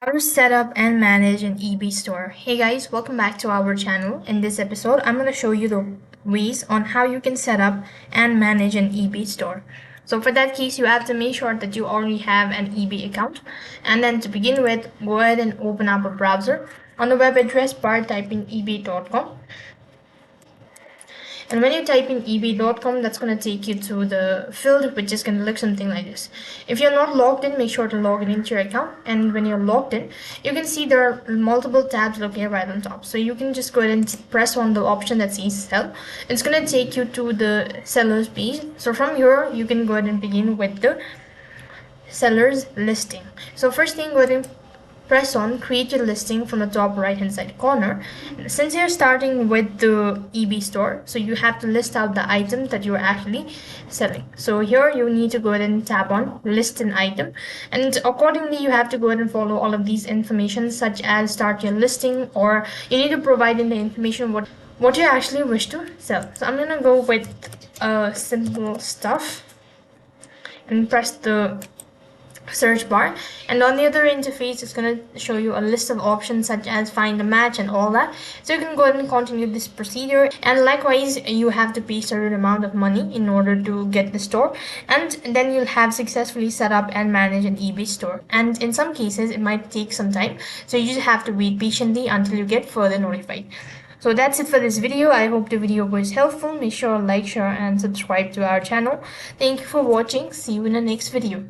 How to set up and manage an eBay store. Hey guys, welcome back to our channel. In this episode, I'm going to show you the ways on how you can set up and manage an eBay store. So for that case, you have to make sure that you already have an eBay account. And then to begin with, go ahead and open up a browser. On the web address bar, type in ebay.com. And when you type in ebay.com, that's going to take you to the field, which is going to look something like this. If you're not logged in, make sure to log in into your account. And when you're logged in, you can see there are multiple tabs located right on top. So you can just go ahead and press on the option that says sell. It's going to take you to the seller's page. So from here, you can go ahead and begin with the seller's listing. So first thing, go ahead and press on create your listing from the top right hand side corner. Since you're starting with the eBay store, so you have to list out the item that you're actually selling. So here you need to go ahead and tap on list an item, and accordingly you have to go ahead and follow all of these information, such as start your listing, or you need to provide in the information what you actually wish to sell. So I'm gonna go with simple stuff and press the search bar, and on the other interface it's going to show you a list of options such as find a match and all that. So you can go ahead and continue this procedure, and likewise you have to pay a certain amount of money in order to get the store, and then you'll have successfully set up and manage an eBay store. And in some cases it might take some time, so you just have to wait patiently until you get further notified. So that's it for this video. I hope the video was helpful. Make sure to like, share and subscribe to our channel. Thank you for watching. See you in the next video.